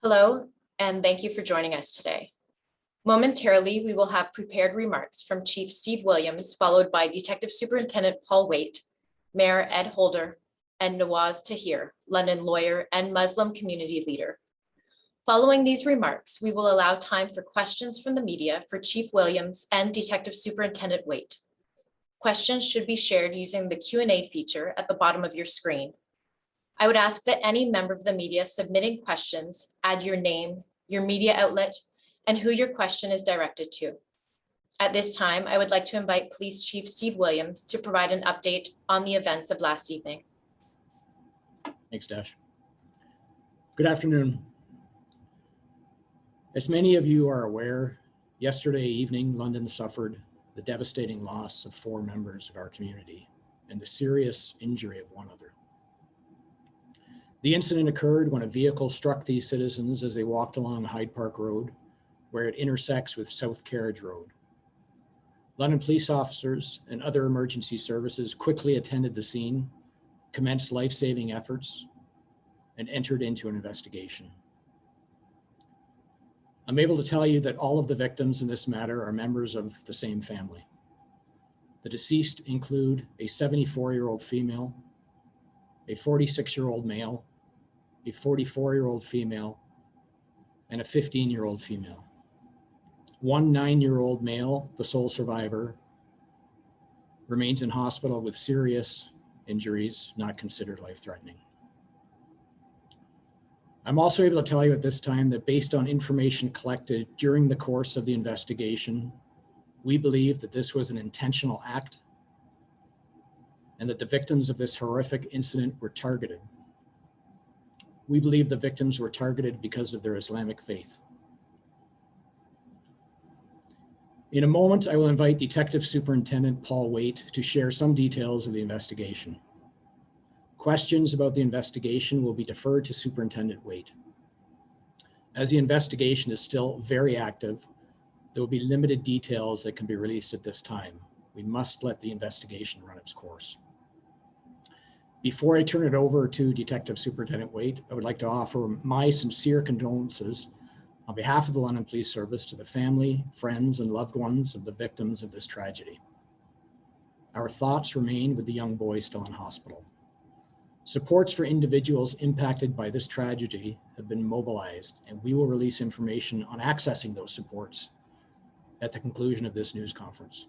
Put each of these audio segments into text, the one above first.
Hello, and thank you for joining us today. Momentarily, we will have prepared remarks from Chief Steve Williams, followed by Detective Superintendent Paul Waite, Mayor Ed Holder, and Nawaz Tahir, London lawyer and Muslim community leader. Following these remarks, we will allow time for questions from the media for Chief Williams and Detective Superintendent Waite. Questions should be shared using the Q&A feature at the bottom of your screen. I would ask that any member of the media submitting questions add your name, your media outlet, and who your question is directed to. At this time, I would like to invite Police Chief Steve Williams to provide an update on the events of last evening. Thanks, Dash. Good afternoon. As many of you are aware, yesterday evening, London suffered the devastating loss of 4 members of our community and the serious injury of 1 other. The incident occurred when a vehicle struck these citizens as they walked along Hyde Park Road, where it intersects with South Carriage Road. London police officers and other emergency services quickly attended the scene, commenced life-saving efforts, and entered into an investigation. I'm able to tell you that all of the victims in this matter are members of the same family. The deceased include a 74-year-old female, a 46-year-old male, a 44-year-old female, and a 15-year-old female. 1 9-year-old male, the sole survivor, remains in hospital with serious injuries not considered life-threatening. I'm also able to tell you at this time that based on information collected during the course of the investigation, we believe that this was an intentional act and that the victims of this horrific incident were targeted. We believe the victims were targeted because of their Islamic faith. In a moment, I will invite Detective Superintendent Paul Waite to share some details of the investigation. Questions about the investigation will be deferred to Superintendent Waite. As the investigation is still very active, there will be limited details that can be released at this time. We must let the investigation run its course. Before I turn it over to Detective Superintendent Waite, I would like to offer my sincere condolences on behalf of the London Police Service to the family, friends, and loved ones of the victims of this tragedy. Our thoughts remain with the young boy still in hospital. Supports for individuals impacted by this tragedy have been mobilized, and we will release information on accessing those supports at the conclusion of this news conference.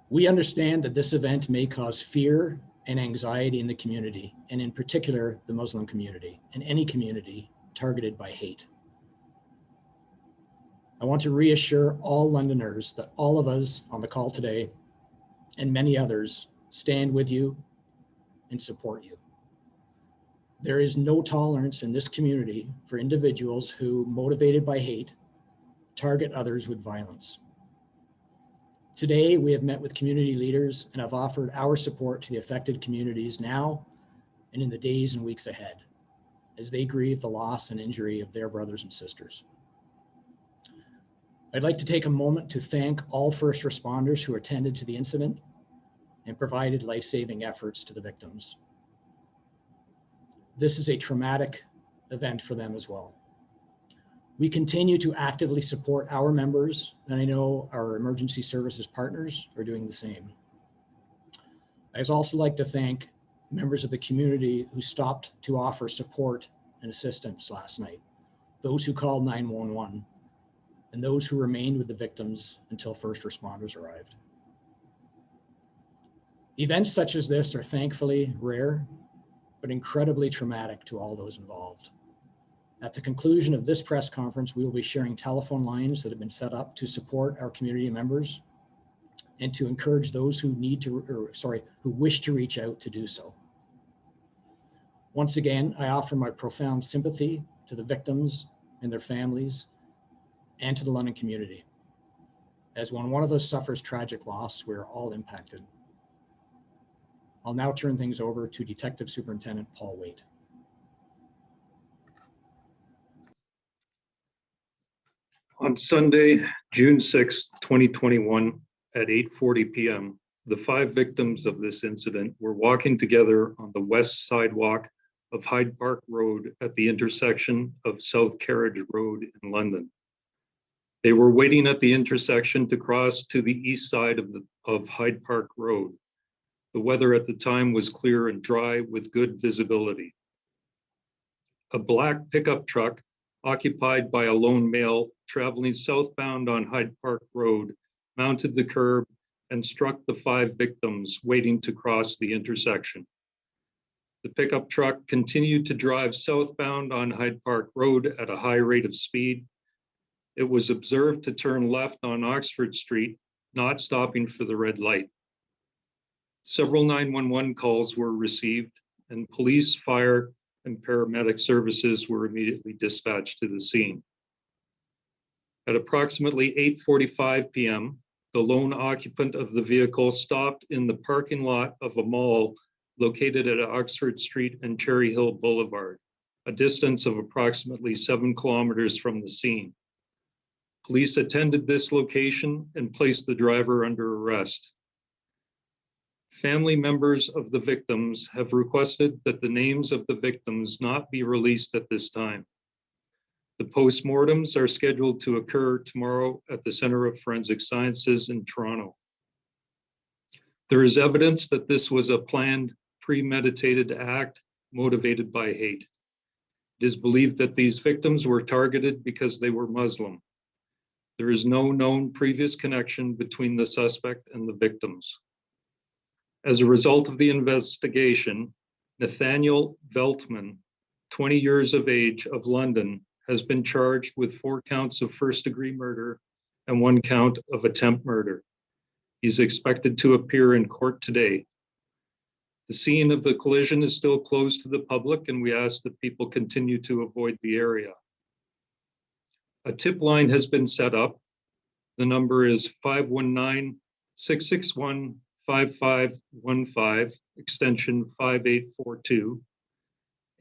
We understand that this event may cause fear and anxiety in the community, and in particular, the Muslim community, and any community targeted by hate. I want to reassure all Londoners that all of us on the call today, and many others, stand with you and support you. There is no tolerance in this community for individuals who, motivated by hate, target others with violence. Today, we have met with community leaders and have offered our support to the affected communities now and in the days and weeks ahead, as they grieve the loss and injury of their brothers and sisters. I'd like to take a moment to thank all first responders who attended to the incident and provided life-saving efforts to the victims. This is a traumatic event for them as well. We continue to actively support our members, and I know our emergency services partners are doing the same. I'd also like to thank members of the community who stopped to offer support and assistance last night, those who called 911, and those who remained with the victims until first responders arrived. Events such as this are thankfully rare, but incredibly traumatic to all those involved. At the conclusion of this press conference, we will be sharing telephone lines that have been set up to support our community members and to encourage those who who wish to reach out to do so. Once again, I offer my profound sympathy to the victims and their families and to the London community. As when one of us suffers tragic loss, we're all impacted. I'll now turn things over to Detective Superintendent Paul Waite. On Sunday, June 6, 2021, at 8:40 p.m., the 5 victims of this incident were walking together on the west sidewalk of Hyde Park Road at the intersection of South Carriage Road in London. They were waiting at the intersection to cross to the east side of Hyde Park Road. The weather at the time was clear and dry with good visibility. A black pickup truck occupied by a lone male traveling southbound on Hyde Park Road mounted the curb and struck the 5 victims waiting to cross the intersection. The pickup truck continued to drive southbound on Hyde Park Road at a high rate of speed. It was observed to turn left on Oxford Street, not stopping for the red light. Several 911 calls were received, and police, fire, and paramedic services were immediately dispatched to the scene. At approximately 8:45 p.m., the lone occupant of the vehicle stopped in the parking lot of a mall located at Oxford Street and Cherry Hill Boulevard, a distance of approximately 7 kilometers from the scene. Police attended this location and placed the driver under arrest. Family members of the victims have requested that the names of the victims not be released at this time. The postmortems are scheduled to occur tomorrow at the Center of Forensic Sciences in Toronto. There is evidence that this was a planned, premeditated act motivated by hate. It is believed that these victims were targeted because they were Muslim. There is no known previous connection between the suspect and the victims. As a result of the investigation, Nathaniel Veltman, 20 years of age, of London, has been charged with 4 counts of first-degree murder and 1 count of attempt murder. He's expected to appear in court today. The scene of the collision is still closed to the public, and we ask that people continue to avoid the area. A tip line has been set up. The number is 519-661-5515, extension 5842.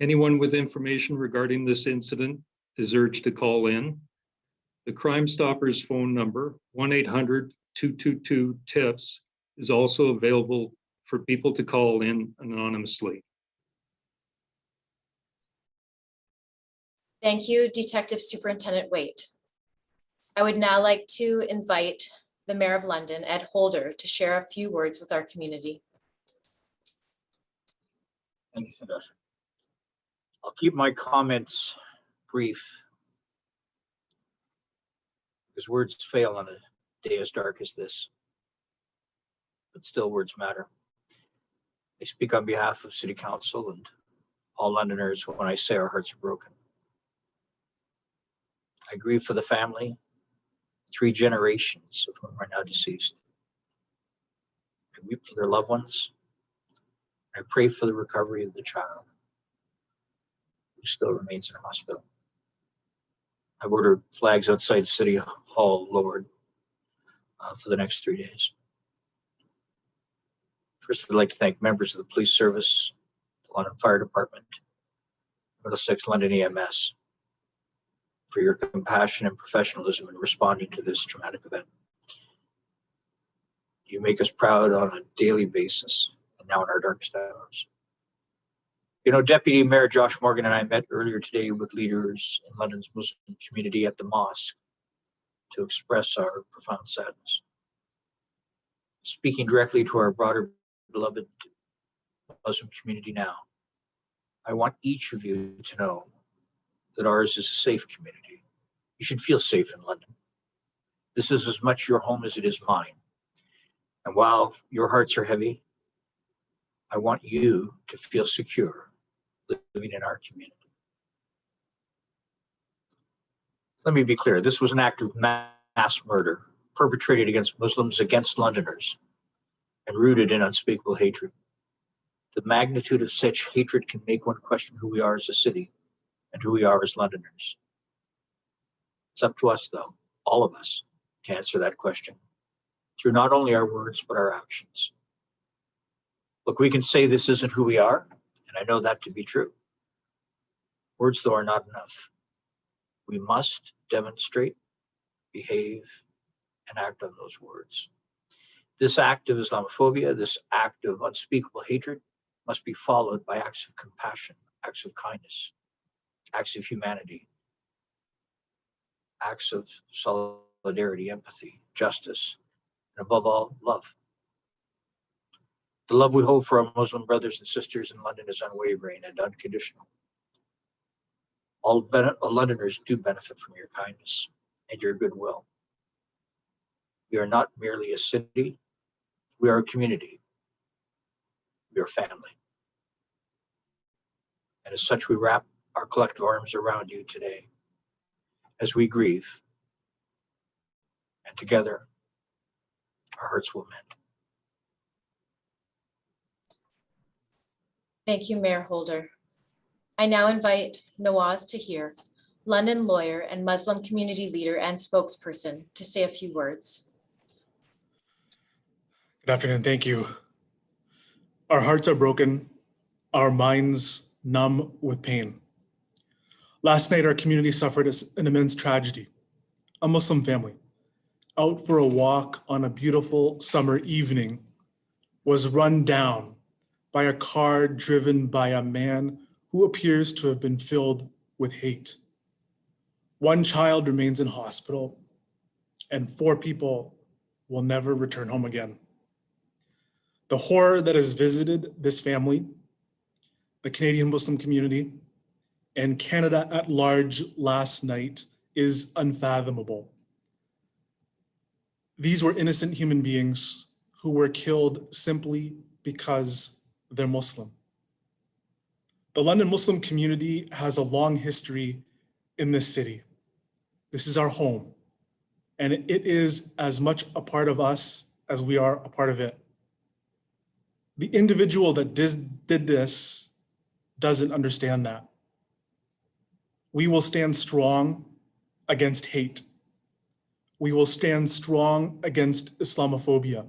Anyone with information regarding this incident is urged to call in. The Crime Stoppers phone number, 1-800-222-TIPS, is also available for people to call in anonymously. Thank you, Detective Superintendent Waite. I would now like to invite the Mayor of London, Ed Holder, to share a few words with our community. Thank you, Sandra. I'll keep my comments brief because words fail on a day as dark as this, but still words matter. I speak on behalf of City Council and all Londoners when I say our hearts are broken. I grieve for the family, 3 generations of whom are now deceased. I weep for their loved ones. I pray for the recovery of the child who still remains in a hospital. I've ordered flags outside City Hall lowered for the next 3 days. First, I'd like to thank members of the police service, the London Fire Department, Middlesex London EMS, for your compassion and professionalism in responding to this traumatic event. You make us proud on a daily basis, and now in our darkest hours. You know, Deputy Mayor Josh Morgan and I met earlier today with leaders in London's Muslim community at the Mosque to express our profound sadness. Speaking directly to our broader, beloved Muslim community now, I want each of you to know that ours is a safe community. You should feel safe in London. This is as much your home as it is mine. And while your hearts are heavy, I want you to feel secure living in our community. Let me be clear, this was an act of mass murder perpetrated against Muslims, against Londoners, and rooted in unspeakable hatred. The magnitude of such hatred can make one question who we are as a city and who we are as Londoners. It's up to us, though, all of us, to answer that question through not only our words, but our actions. Look, we can say this isn't who we are, and I know that to be true. Words, though, are not enough. We must demonstrate, behave, and act on those words. This act of Islamophobia, this act of unspeakable hatred, must be followed by acts of compassion, acts of kindness, acts of humanity, acts of solidarity, empathy, justice, and above all, love. The love we hold for our Muslim brothers and sisters in London is unwavering and unconditional. All Londoners do benefit from your kindness and your goodwill. We are not merely a city, we are a community. We are family. And as such, we wrap our collective arms around you today as we grieve. And together, our hearts will mend. Thank you, Mayor Holder. I now invite Nawaz Tahir, London lawyer and Muslim community leader and spokesperson, to say a few words. Good afternoon, thank you. Our hearts are broken, our minds numb with pain. Last night, our community suffered an immense tragedy. A Muslim family, out for a walk on a beautiful summer evening, was run down by a car driven by a man who appears to have been filled with hate. One child remains in hospital, and 4 people will never return home again. The horror that has visited this family, the Canadian Muslim community, and Canada at large last night is unfathomable. These were innocent human beings who were killed simply because they're Muslim. The London Muslim community has a long history in this city. This is our home, and it is as much a part of us as we are a part of it. The individual that did this doesn't understand that. We will stand strong against hate. We will stand strong against Islamophobia.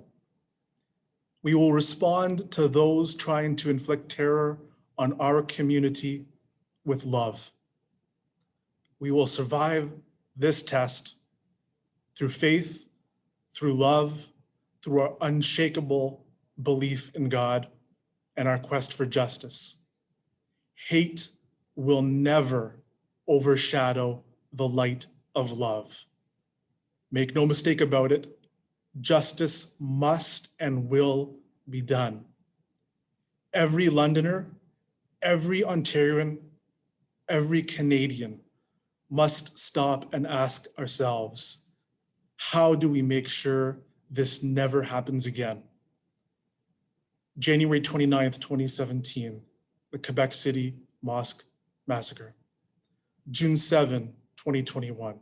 We will respond to those trying to inflict terror on our community with love. We will survive this test through faith, through love, through our unshakable belief in God and our quest for justice. Hate will never overshadow the light of love. Make no mistake about it, justice must and will be done. Every Londoner, every Ontarian, every Canadian must stop and ask ourselves, how do we make sure this never happens again? January 29th, 2017, the Quebec City Mosque Massacre. June 7, 2021,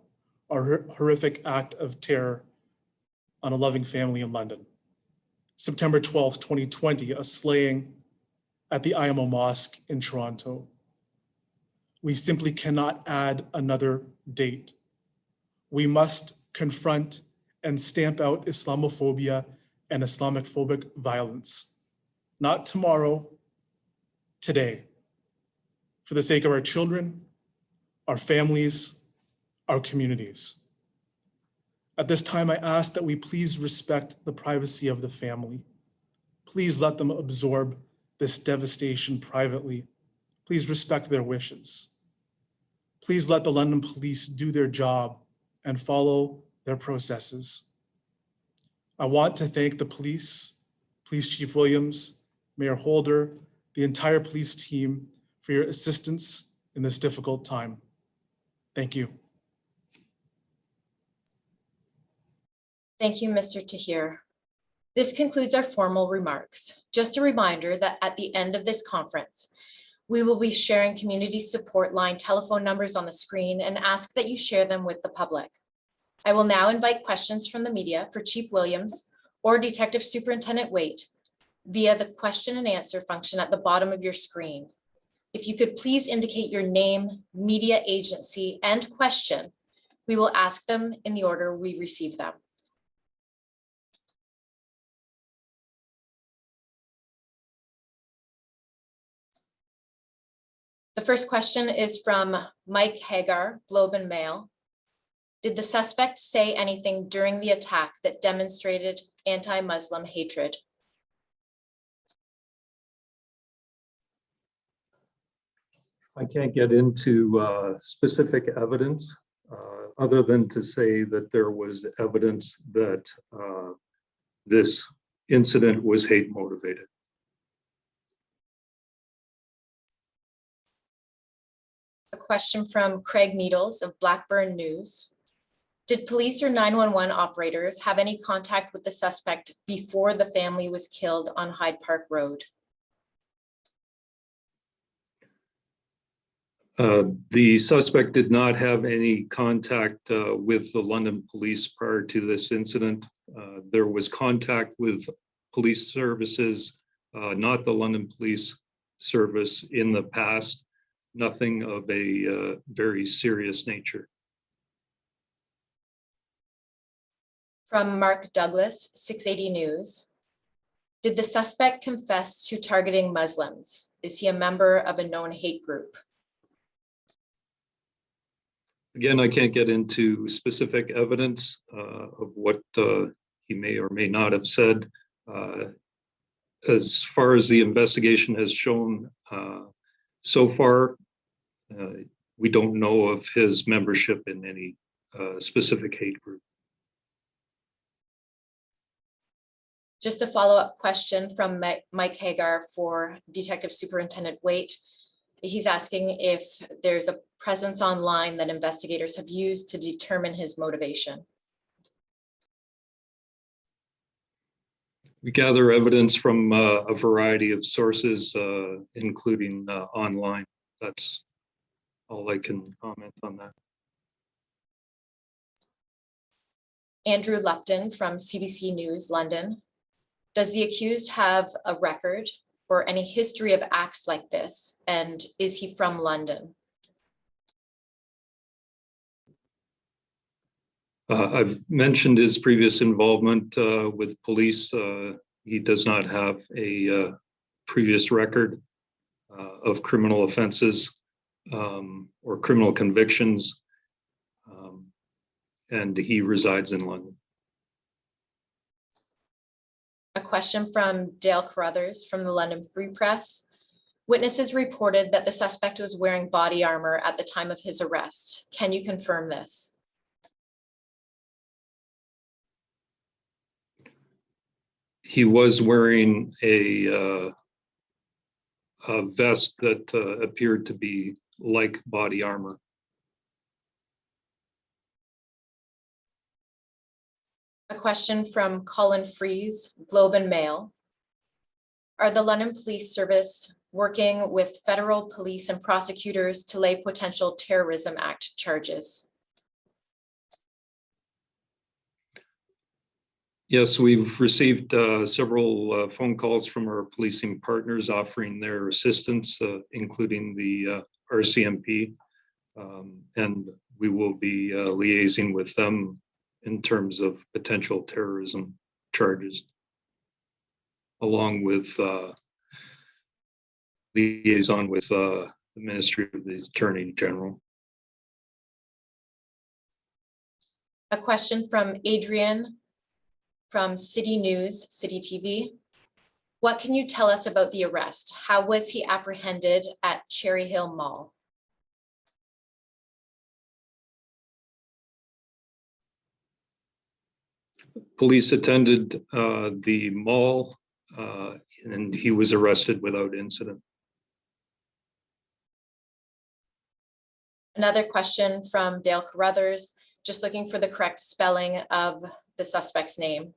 a horrific act of terror on a loving family in London. September 12th, 2020, a slaying at the IMO Mosque in Toronto. We simply cannot add another date. We must confront and stamp out Islamophobia and Islamophobic violence. Not tomorrow, today. For the sake of our children, our families, our communities. At this time, I ask that we please respect the privacy of the family. Please let them absorb this devastation privately. Please respect their wishes. Please let the London Police do their job and follow their processes. I want to thank the Police Chief Williams, Mayor Holder, the entire police team for your assistance in this difficult time. Thank you. Thank you, Mr. Tahir. This concludes our formal remarks. Just a reminder that at the end of this conference, we will be sharing community support line telephone numbers on the screen and ask that you share them with the public. I will now invite questions from the media for Chief Williams or Detective Superintendent Waite via the question and answer function at the bottom of your screen. If you could please indicate your name, media agency, and question, we will ask them in the order we receive them. The first question is from Mike Hagar, Globe and Mail. Did the suspect say anything during the attack that demonstrated anti-Muslim hatred? I can't get into specific evidence other than to say that there was evidence that this incident was hate motivated. A question from Craig Needles of Blackburn News. Did police or 911 operators have any contact with the suspect before the family was killed on Hyde Park Road? The suspect did not have any contact with the London police prior to this incident. There was contact with police services, not the London Police Service in the past, nothing of a very serious nature. From Mark Douglas, 680 News. Did the suspect confess to targeting Muslims? Is he a member of a known hate group? Again, I can't get into specific evidence of what he may or may not have said. As far as the investigation has shown so far, we don't know of his membership in any specific hate group. Just a follow-up question from Mike Hagar for Detective Superintendent Waite. He's asking if there's a presence online that investigators have used to determine his motivation. We gather evidence from a variety of sources, including online. That's all I can comment on that. Andrew Lupton from CBC News, London. Does the accused have a record or any history of acts like this? And is he from London? I've mentioned his previous involvement with police. He does not have a previous record of criminal offenses or criminal convictions, and he resides in London. A question from Dale Carruthers from the London Free Press. Witnesses reported that the suspect was wearing body armor at the time of his arrest. Can you confirm this? He was wearing a vest that appeared to be like body armor. A question from Colin Fries, Globe and Mail. Are the London Police Service working with federal police and prosecutors to lay potential Terrorism Act charges? Yes, we've received several phone calls from our policing partners offering their assistance, including the RCMP, and we will be liaising with them in terms of potential terrorism charges, along with liaison with the Ministry of the Attorney General. A question from Adrian from City News, City TV. What can you tell us about the arrest? How was he apprehended at Cherry Hill Mall? Police attended the mall and he was arrested without incident. Another question from Dale Carruthers, just looking for the correct spelling of the suspect's name.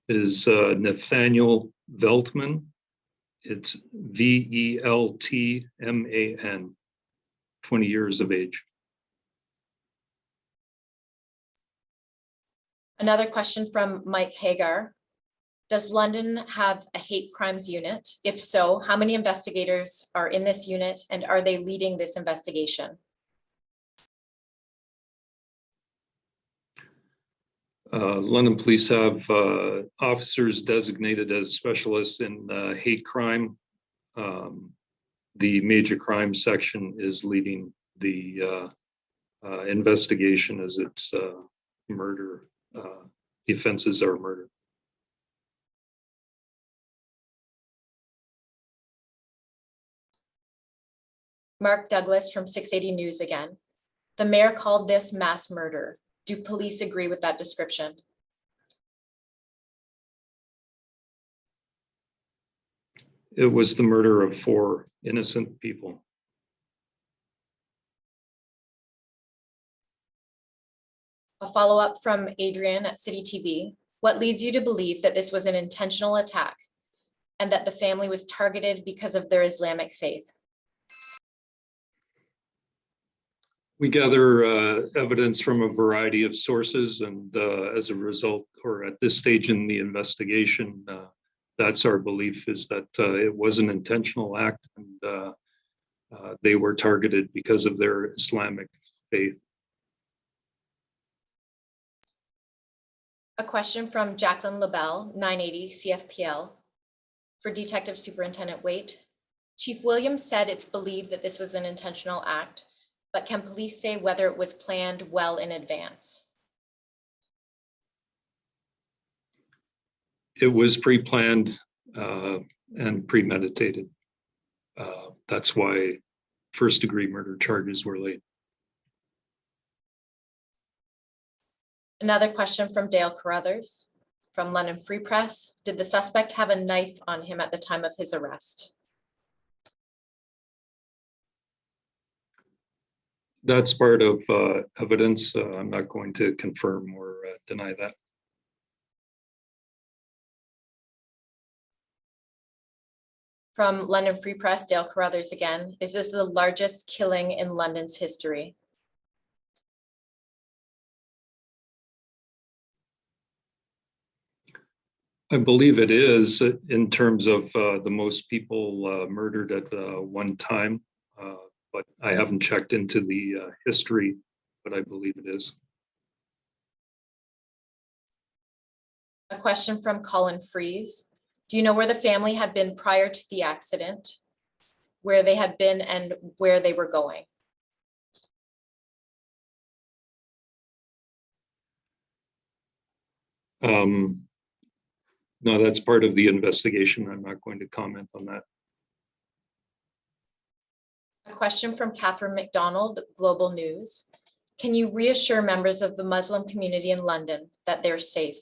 Is Nathaniel Veltman. It's Veltman, 20 years of age. Another question from Mike Hagar. Does London have a hate crimes unit? If so, how many investigators are in this unit and are they leading this investigation? London Police have officers designated as specialists in hate crime. The major crime section is leading the investigation as it's murder. The offenses are murder. Mark Douglas from 680 News again. The mayor called this mass murder. Do police agree with that description? It was the murder of 4 innocent people. A follow-up from Adrian at City TV. What leads you to believe that this was an intentional attack and that the family was targeted because of their Islamic faith? We gather evidence from a variety of sources, and as a result, or at this stage in the investigation, that's our belief, is that it was an intentional act, and they were targeted because of their Islamic faith. A question from Jacqueline LaBelle, 980 CFPL, for Detective Superintendent Waite. Chief Williams said it's believed that this was an intentional act, but can police say whether it was planned well in advance? It was pre-planned and premeditated. That's why first-degree murder charges were laid. Another question from Dale Carruthers from London Free Press. Did the suspect have a knife on him at the time of his arrest? That's part of evidence. I'm not going to confirm or deny that. From London Free Press, Dale Carruthers again. Is this the largest killing in London's history? I believe it is, in terms of the most people murdered at one time, but I haven't checked into the history, but I believe it is. A question from Colin Fries. Do you know where the family had been prior to the accident, where they had been and where they were going? No, that's part of the investigation. I'm not going to comment on that. A question from Catherine McDonald, Global News. Can you reassure members of the Muslim community in London that they're safe?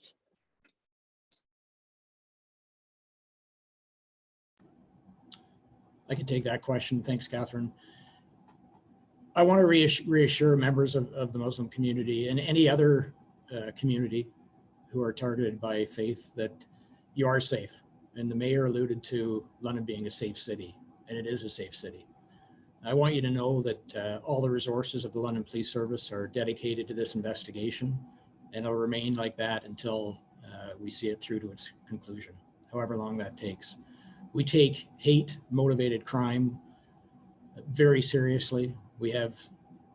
I can take that question. Thanks, Catherine. I want to reassure members of the Muslim community and any other community who are targeted by faith that you are safe. And the mayor alluded to London being a safe city, and it is a safe city. I want you to know that all the resources of the London Police Service are dedicated to this investigation, and it'll remain like that until we see it through to its conclusion, however long that takes. We take hate-motivated crime very seriously. We have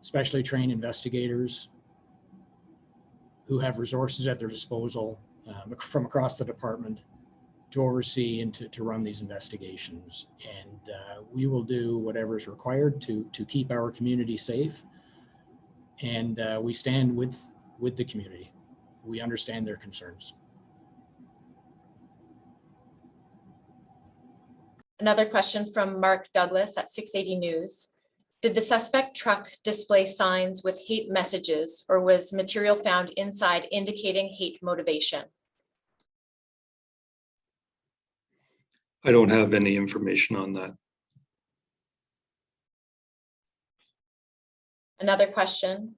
specially trained investigators who have resources at their disposal from across the department to oversee and to run these investigations. And we will do whatever is required to keep our community safe. And we stand with the community. We understand their concerns. Another question from Mark Douglas at 680 News. Did the suspect truck display signs with hate messages, or was material found inside indicating hate motivation? I don't have any information on that. Another question.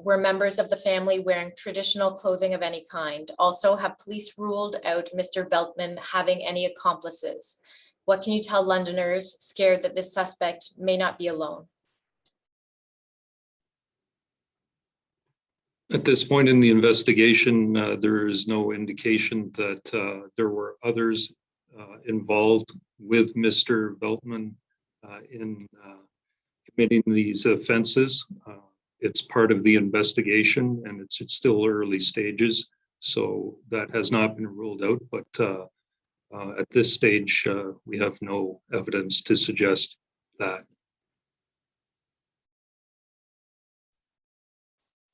Were members of the family wearing traditional clothing of any kind? Also, have police ruled out Mr. Veltman having any accomplices? What can you tell Londoners scared that this suspect may not be alone? At this point in the investigation, there is no indication that there were others involved with Mr. Veltman in committing these offenses. It's part of the investigation, and it's still early stages, so that has not been ruled out. But at this stage, we have no evidence to suggest that.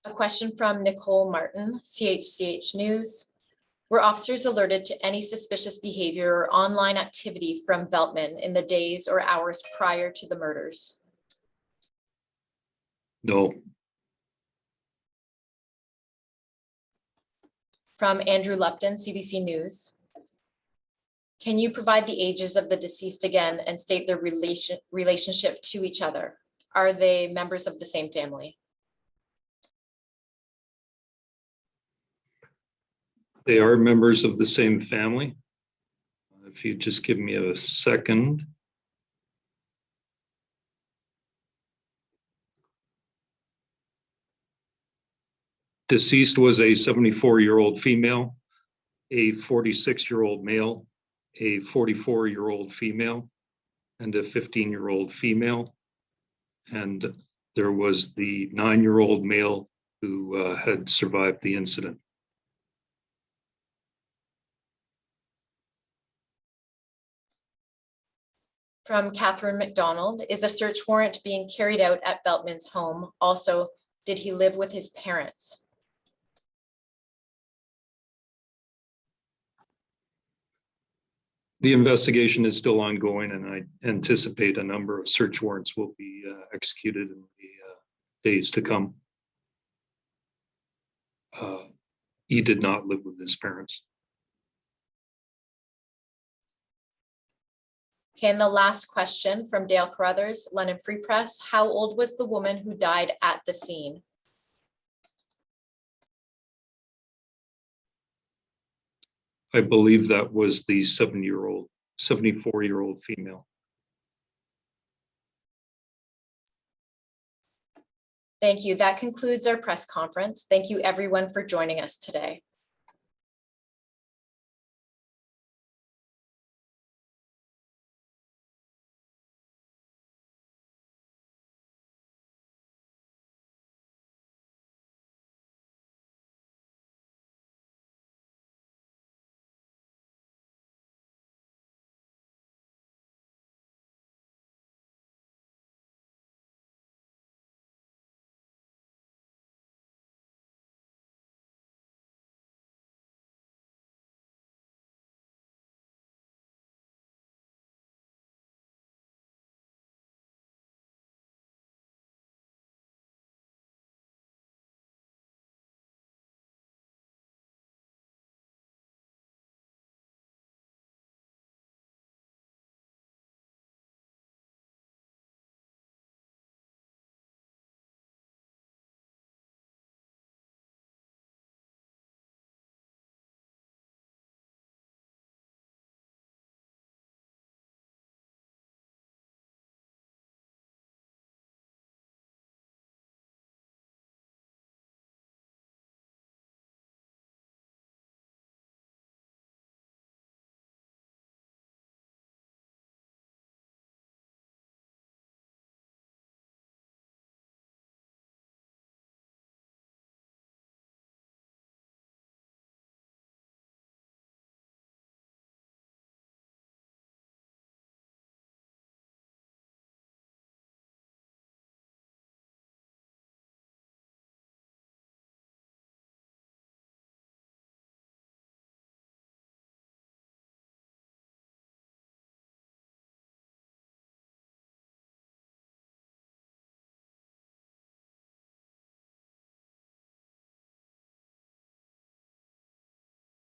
A question from Nicole Martin, CHCH News. Were officers alerted to any suspicious behavior or online activity from Veltman in the days or hours prior to the murders? No. From Andrew Lupton, CBC News. Can you provide the ages of the deceased again and state their relationship to each other? Are they members of the same family? They are members of the same family. If you just give me a second. Deceased was a 74-year-old female, a 46-year-old male, a 44-year-old female, and a 15-year-old female. And there was the 9-year-old male who had survived the incident. From Catherine McDonald, is a search warrant being carried out at Beltman's home? Also, did he live with his parents? The investigation is still ongoing, and I anticipate a number of search warrants will be executed in the days to come. He did not live with his parents. Okay, and the last question from Dale Carruthers, London Free Press. How old was the woman who died at the scene? I believe that was the 74-year-old female. Thank you. That concludes our press conference. Thank you everyone for joining us today.